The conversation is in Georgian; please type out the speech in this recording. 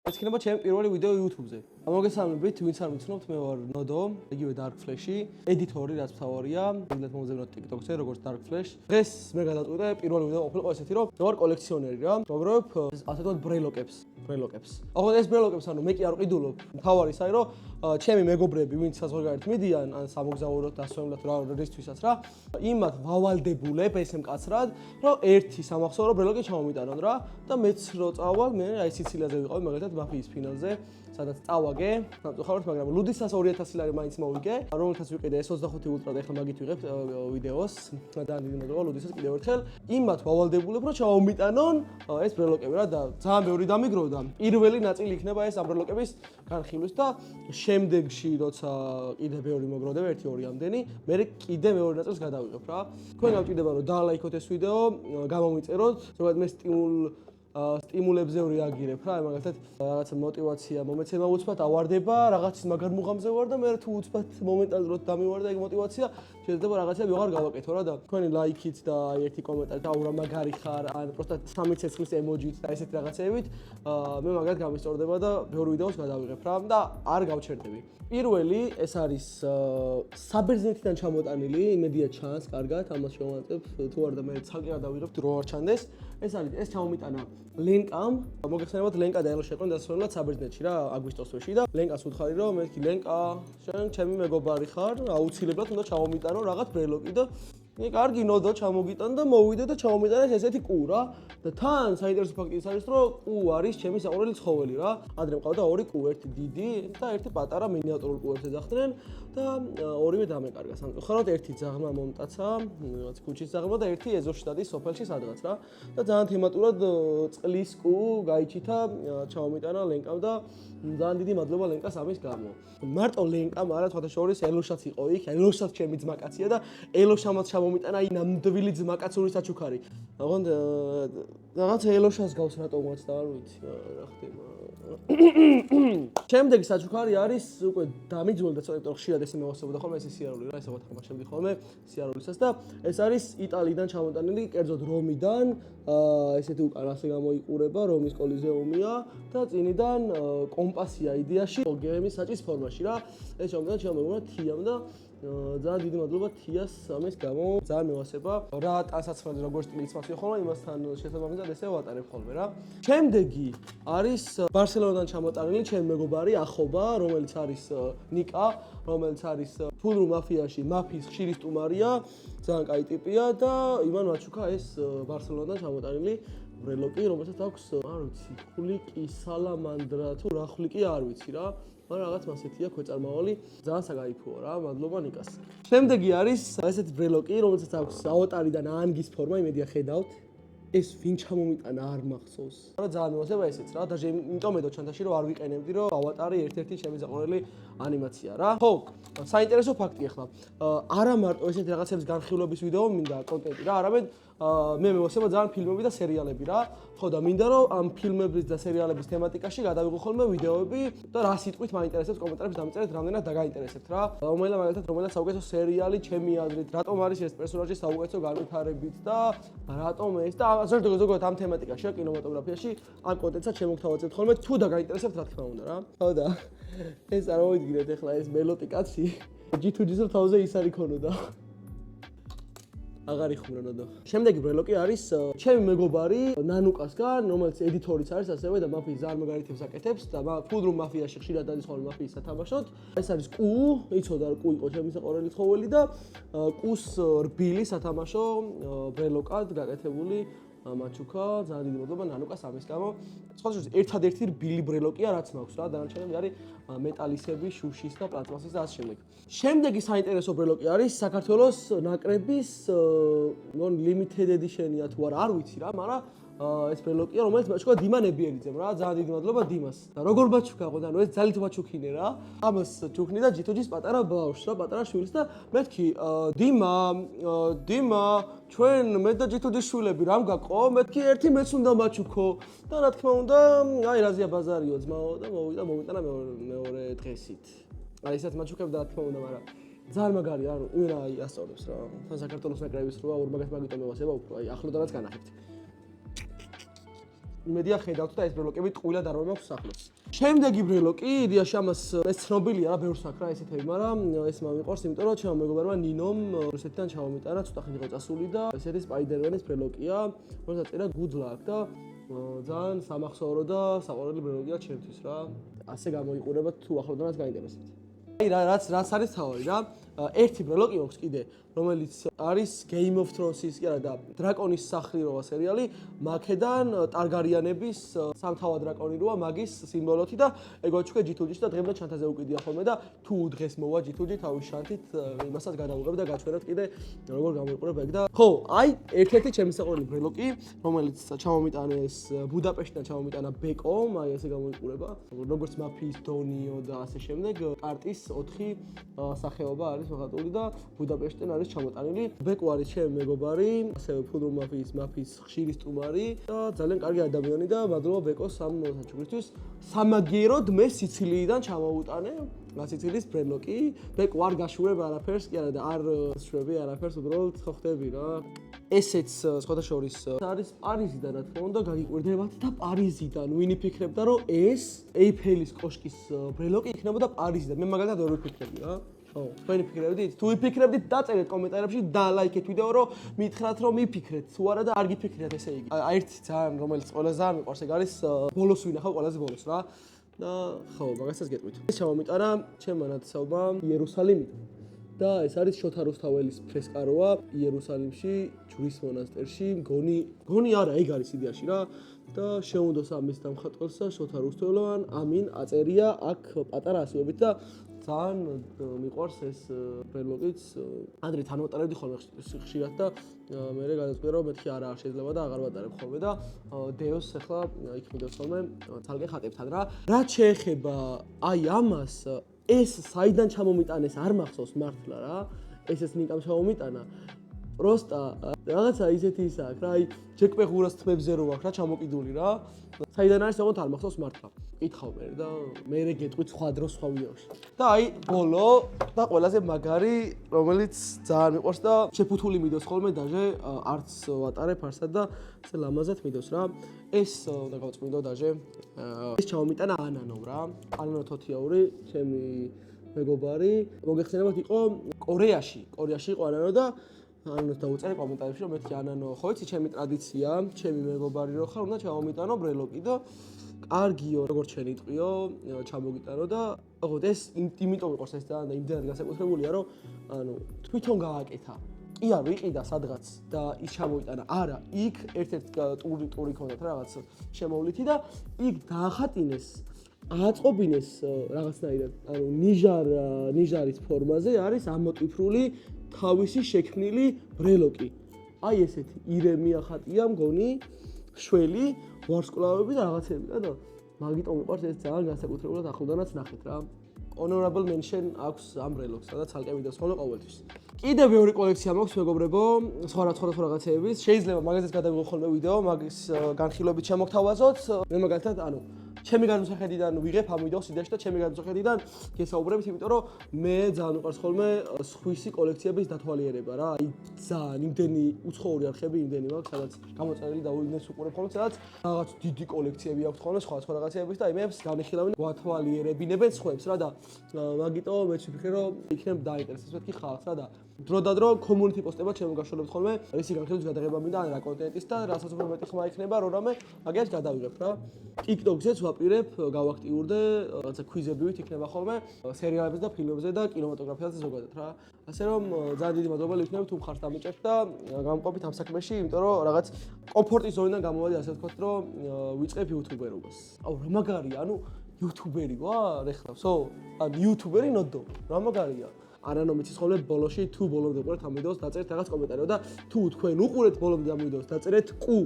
ეს იქნება ჩემი პირველი ვიდეო YouTube-ზე. მოგესალმებით, ვინც არ მიცნობთ, მე ვარ ნოდო, იგივე Dark Flash-ი, ედიტორი, რაც მთავარია, მიგდათ მომზადოთ TikTok-ზე, როგორც Dark Flash. დღეს მე გადავწყვიტე პირველი ვიდეო ყოფილიყო ესეთი, რომ მე ვარ კოლექციონერი რა. მოგროვებ ასე ვთქვათ ბრელოკებს. ახლა ეს ბრელოკებს ანუ მე კი არ ვყიდულობ. მთავარი საი რომ ჩემი მეგობრები, ვინც საზღვარგარეთ მიდიან, ან სამოგზაუროდ დასვენებლად რა რისთვისაც რა, იმათ ვავალდებულებ ესე მკაცრად, რომ ერთი სამახსოვრო ბრელოკი ჩამომიტანონ რა და მეც რო წავალ, მე აი სიცილიაზე ვიყავი მაგალითად მაფიის ფინალზე, სადაც წავაგე, სამწუხაროდ, მაგრამ ლუდისას 2000 ლარი მაინც მოვიგე, რომელთაც ვიყიდე S25 Ultra და ეხლა მაგით ვიღებ ვიდეოს და დიდი მადლობა ლუდისას კიდევ ერთხელ. იმათ ვავალდებულებ, რომ ჩამომიტანონ ეს ბრელოკები რა და ძალიან ბევრი დამიგროვდა. პირველი ნაწილი იქნება ეს ამ ბრელოკების განხილვის და შემდეგში როცა კიდე ბევრი მოგროვდება 1-2 ამდენი, მე კიდე მეორე ნაწილს გადავიღებ რა. თქვენ გავჭირდება რომ დაალაიქოთ ეს ვიდეო, გამომიწეროთ, ზოგადად მე სტიმულებზე რეაგირებ რა, მაგალითად რაღაცა мотиваცია, მომეცემა უცბად ავარდება, რაღაცის მაგარ მუღამზე ვარ და მე თუ უცბად მომენტალურად დამივარდა ეგ мотиваცია, შეიძლება რაღაცა ვეღარ გავაკეთო რა და თქვენი ლაიქით და აი ერთი კომენტარი და აურა მაგარი ხარ, ან პროსტა სამი ცეცხლის ემოჯით და ესეთი რაღაცეებით, მე მაგათ გამისწორდება და ბევრი ვიდეოს გადავიღებ რა და არ გავჩერდები. პირველი ეს არის საბერძნეთიდან ჩამოტანილი, იმედია ჩანს კარგად, ამას შევამატებ, თუ არ და მე ცალკე გადავიღებ რო არ ჩანდეს. ეს ჩამომიტანა ლენკამ, მოგეხსენებათ ლენკა და ელო შეყვნენ დასასრულებლად საბერძნეთში რა, აგვისტოს თვეში და ლენკას უთხარი რომ მეთქი ლენკა, შენ ჩემი მეგობარი ხარ, აუცილებლად უნდა ჩამომიტანო რაღაც ბრელოკი და მე კარგი ნოდო ჩამოგიტან და მოვიდე და ჩამომიტანეს ესეთი კუ რა და თან საინტერესო ფაქტი ის არის რომ კუ არის ჩემი საყვარელი ცხოველი რა. ადრე მყავდა ორი კუ, ერთი დიდი და ერთი პატარა მინიატურულ კუებს ეძახდნენ და ორივე დამეკარგა. სამწუხაროდ ერთი ძაღლმა მომტაცა, რაღაც ქუჩის ძაღლმა და ერთი ეზოშტატის სოფელში სადღაც რა. და ძალიან თემატურად წყლის კუ გაიჩითა ჩამომიტანა ლენკამ და ძალიან დიდი მადლობა ლენკას ამის გამო. მარტო ლენკამ არა, სხვათა შორის ელოშაც იყო იქ, ელოშაც ჩემი ძმაკაცია და ელოშამაც მომიტანა აი ნამდვილი ძმაკაცური საჩუქარი. ოღონდ რაღაც ელოშას გავს რატომაც და არ ვიცი რა ხდება. შემდეგი საჩუქარი არის უკვე დამიძველი და ცოტა ხშირად ესე მევასებოდა ხოლმე ეს სიარული რა, ესე ვთქვა შემდეგი ხოლმე სიარულისას და ეს არის იტალიიდან ჩამოტანილი, კერძოდ რომიდან, ესეთი უკან ასე გამოიყურება, რომის კოლიზეუმია და წინიდან კომპასია იდეაში, გემის საჭის ფორმაში რა. ეს ჩამოტანა ჩემმა თიამ და ძალიან დიდი მადლობა თიას ამის გამო, ძალიან მევასება. რა ტანსაცმელი როგორც სტილიც მაქვს ხოლმე, იმასთან შესაბამისად ესე ვატარებ ხოლმე რა. შემდეგი არის ბარსელონიდან ჩამოტანილი ჩემი მეგობარი ახობა, რომელიც არის ნიკა, რომელიც არის ფულრუ მაფიაში მაფიის ხშირი სტუმარია, ძალიან კაი ტიპია და იმან მაჩუკა ეს ბარსელონიდან ჩამოტანილი ბრელოკი, რომელსაც აქვს, არ ვიცი, ხვლიკი, სალამანდრა თუ რა ხვლიკი არ ვიცი რა. მაგრამ რაღაც მასეთია ქვეწარმავალი, ძალიან საკაიფოა რა, მადლობა ნიკას. შემდეგი არის ესეთი ბრელოკი, რომელსაც აქვს ავატარიდან ანგის ფორმა, იმედია ხედავთ. ეს ვინ ჩამომიტანა არ მახსოვს. მაგრამ ძალიან მევასება ესეც რა, და იმიტომ ედო ჩანთაში რომ არ ვიყენებდი, რომ ავატარი ერთ-ერთი ჩემი საყვარელი ანიმაცია რა. ხო, საინტერესო ფაქტი ახლა. არა მარტო ესეთი რაღაცების განხილვების ვიდეო მინდა კონტენტი რა, არამედ მე მევასება ძალიან ფილმები და სერიალები რა. ხო და მინდა რომ ამ ფილმების და სერიალების თემატიკაში გადავიღო ხოლმე ვიდეოები და რა სიტყვით მაინტერესებს კომენტარებში დამიწერეთ, რამდენად დაგაინტერესებთ რა. რომელსაც საუკეთესო სერიალი ჩემი აზრით, რატომ არის ეს პერსონაჟი საუკეთესო განვითარებით და რატომ ეს და ზოგადად ამ თემატიკაში, კინემატოგრაფიაში ამ კონტენტსაც შემოგთავაზებთ ხოლმე თუ დაგაინტერესებთ რა თქმა უნდა რა. ხო და ეს არ მოვიდგინეთ ახლა ეს მელოტი კაცი G2G-ს თავზე ის არ იქონოდა. აღარ იხმრო ნოდო. შემდეგი ბრელოკი არის ჩემი მეგობარი ნანუკასგან, რომელიც ედიტორიც არის ასევე და მაფიის ძალიან მაგარი თემს აკეთებს და ფულრუ მაფიაში ხშირად არის ხოლმე მაფიის სათამაშოდ. ეს არის კუ, იცოდა რომ კუ იყო ჩემი საყვარელი ცხოველი და კუს რბილი სათამაშო ბრელოკად გაკეთებული მაჩუკა, ძალიან დიდი მადლობა ნანუკას ამის გამო. სხვადასხვა ერთადერთი რბილი ბრელოკია რაც მაქვს რა, დანარჩენები არის მეტალისები, შუშის და პლატმასის და ასე შემდეგ. შემდეგი საინტერესო ბრელოკი არის საქართველოს ნაკრების limited edition-ია თუ არა, არ ვიცი რა, მაგრამ ეს ბრელოკია, რომელიც მაჩუკა დიმა ნებიერიძემ რა, ძალიან დიდი მადლობა დიმას. და როგორ მაჩუკა ყო და ნუ ეს ძალით მაჩუქინე რა. ამას ჩუქნი და G2G-ს პატარა ბავშვს რა, პატარა შვილს და მეთქი დიმა ჩვენ მე და G2G-ს შვილები რამ გაყო? მეთქი ერთი მეც უნდა მაჩუქო და რა თქმა უნდა, აი რაზია ბაზარიო ძმაო და მომიტანა მეორე დღესით. აი ესაც მაჩუქებ და რა თქმა უნდა, მაგრამ ძალიან მაგარია, ანუ ვინა აი ასწავლებს რა. თან საქართველოს ნაკრების როა ორმაგას მაგიტომევასება უფრო აი ახლოდანაც განახებთ. იმედია ხედავთ და ეს ბრელოკები ტყუილად არ მომაქვს სახლებს. შემდეგი ბრელოკი, იდეაში ამას ეს ცნობილია რა, ბევრს აქვს რა ესეთები, მაგრამ ეს მომიყვარს, იმიტომ რომ ჩემო მეგობარმა ნინომ რუსეთიდან ჩამომიტანა, ცოტა ხანი იყო წასული და ესეთი სპაიდერმენის ბრელოკია, რომელსაც წერა good luck და ძალიან სამახსოვრო და საყვარელი ბრელოკია ჩემთვის რა. ასე გამოიყურება თუ ახლოდანაც გაინტერესებთ. აი რაც არის თავი რა. ერთი ბრელოკი მაქვს კიდე, რომელიც არის Game of Thrones-ის კი არა და დრაკონის სახლი როა სერიალი, მაქედან ტარგარიანების სამთავა დრაკონი როა მაგის სიმბოლოთი და ეგ ვაჩუქე G2G-ში და დღემდე ჩანთაზე უკიდია ხოლმე და თუ დღეს მოვა G2G თავის შანთით იმასაც გადავუღებ და გაჩვენებთ კიდე როგორ გამოიყურება ეგ და ხო, აი ერთ-ერთი ჩემი საყვარელი ბრელოკი, რომელიც ჩამომიტანეს ბუდაპეშტიდან ჩამომიტანა ბეკომ, აი ესე გამოიყურება, როგორც მაფიის დონიო და ასე შემდეგ, კარტის 4 სახეობა არის მოხატული და ბუდაპეშტიდან არის ჩამოტანილი. ბეკო არის ჩემი მეგობარი, ასევე ფუდურ მაფიის ხშირი სტუმარი და ძალიან კარგი ადამიანი და მადლობა ბეკოს ამ საჩუქრისთვის. სამაგიეროდ მე სიცილიიდან ჩამოვუტანე სიცილიის ბრელოკი. ბეკო არ გაშურებ არაფერს, კი არა და არ შევები არაფერს, უბრალოდ ხო ხდები რა. ესეც სხვადასხვა არის პარიზიდან რა თქმა უნდა გაგიკვირდებათ და პარიზიდან ვინ იფიქრებდა რომ ეს ეიფელის კოშკის ბრელოკი იქნებოდა პარიზიდან. მე მაგალითად ვერ ვიფიქრები რა. ხო, თქვენი ფიქრებდით? თუ ვიფიქრებდით, დაწერეთ კომენტარებში და ლაიქეთ ვიდეო, რომ მითხრათ, რომ მიფიქრეთ, თუ არა და არ გიფიქრეთ, ესე იგი. ერთი ძალიან, რომელიც ყველაზე ძალიან მიყვარს, ეგ არის ბოლოს ვინახავ ყველაზე ბოლოს რა. და ხო, მაგასაც გეტყვით. ეს ჩამომიტანა ჩემმა ნათესავმა იერუსალიმიდან. და ეს არის შოთა რუსთაველის ფრესკაროა იერუსალიმში, ჯვრის მონასტერში, მგონი არა, ეგ არის იდეაში რა. და შეუნდოს ამის დამხატველსა შოთა რუსთაველოვან, ამინ აწერია აქ პატარა ასოებით და ძალიან მიყვარს ეს ბრელოკიც. ანდრე თანავატარებდი ხოლმე ხშირად და მე გადაწყვიტე რომ მეთქი არა შეიძლება და აღარ ვატარებ ხოლმე და დეოს ახლა იქ მიდევს ხოლმე ცალკე ხატებთან რა. რაც შეეხება აი ამას ეს საიდან ჩამომიტანეს არ მახსოვს მართლა რა. ესეც ნიკამ ჩამომიტანა. პროსტა რაღაცა ისეთი ის აქვს რა, აი ჯეკპეღურას თმებზე რო აქვს რა ჩამოკიდული რა. საიდან არის თქო არ მახსოვს მართლა. იკითხავ მე და მე გეტყვით სხვა დროს სხვა ვიდეოში. და აი ბოლო და ყველაზე მაგარი, რომელიც ძალიან მიყვარს და შეფუთული მიდოს ხოლმე დაჟე არც ვატარებ არსად და ესე ლამაზად მიდოს რა. ეს უნდა გავწმინდო დაჟე. ეს ჩამომიტანა ანანომ რა. ანანო თოთიაური, ჩემი მეგობარი. მოგეხსენებათ იყო კორეაში იყო ანანო და ანანოს დავუწერე კომენტარებში რომ მეთქი ანანო ხო იცი ჩემი ტრადიცია, ჩემი მეგობარი რო ხარ, უნდა ჩამომიტანო ბრელოკი და კარგიო, როგორც შენ იტყვიო, ჩამოგიტანო და ხო ეს იმიტომ მიყვარს ეს და იმდენად განსაკუთრებულია რომ ანუ თვითონ გააკეთა. კი არ ვიყიდა სადღაც და ის ჩამოიტანა. არა, იქ ერთ-ერთ ტური ქონდათ რაღაც შემოვლითი და იქ დაახატინეს აწყობინეს რაღაცნაირად, ანუ ნიჟარის ფორმაზე არის ამოტვიფრული თავისი შექმნილი ბრელოკი. აი ესეთი ირემია ხატია მგონი, შველი, ვარსკვლავები და რაღაცები და მაგიტომ მიყვარს ეს ძალიან განსაკუთრებულად ახლოდანაც ნახეთ რა. Honorable mention აქვს ამ ბრელოკს, სადაც ცალკე ვიდეოს ხოლმე ყოველთვის. კიდევ ბევრი კოლექცია მაქვს მეგობრებო, სხვა რაღაცეების. შეიძლება მაგაზეც გადავიღო ხოლმე ვიდეო, მაგის განხილვებით შემოგთავაზოთ. მე მაგალითად, ანუ ჩემი განსახედიდან ვიღებ ამ ვიდეოს იდეაში და ჩემი განსახედიდან გესაუბრებით, იმიტომ რომ მე ძალიან მიყვარს ხოლმე სხვისი კოლექციების დათვალიერება რა. აი ძალიან იმდენი უცხოური არხები იმდენი მაქვს, სადაც გამოწერილი და უინდეს უყურებ ხოლმე, სადაც რაღაც დიდი კოლექციები აქვს ხოლმე სხვა რაღაცეების და იმებს განიხილავენ, გვათვალიერებინებენ სხვებს რა და მაგიტომ მეც ვფიქრე რომ იქნებ დაინტერესებს მეთქი ხალხს რა და დრო და დრო community პოსტებად შემოგაშორებთ ხოლმე რისი განხილვის გადაღება მინდა ან რა კონტენტის და რასაც უფრო მეტი ხმა იქნება რამე მაგას გადავიღებ რა. TikTok-ზეც ვაპირებ, გავაქტიურდე, რაღაცა კვიზებივით იქნება ხოლმე სერიალებზე და ფილმებზე და კინემატოგრაფიაზე ზოგადად რა. ასე რომ ძალიან დიდი მადლობა იქნებით თუ მხარს დამიჭერთ და გამყოფით ამ საქმეში, იმიტომ რომ რაღაც კომფორტის ზონიდან გამოვადი ასე ვთქვათ, რომ ვიწყებ YouTuber-ობას. აუ რა მაგარია, ანუ YouTuber-ი ვარ ეხლავსო? ანუ YouTuber-ი ნოდო. რა მაგარია. ანანო მიცის ხოლმე ბოლოში თუ ბოლომდე უყურეთ ამ ვიდეოს დაწერეთ რაღაც კომენტარიო და თუ თქვენ უყურეთ ბოლომდე ამ ვიდეოს დაწერეთ ყუ.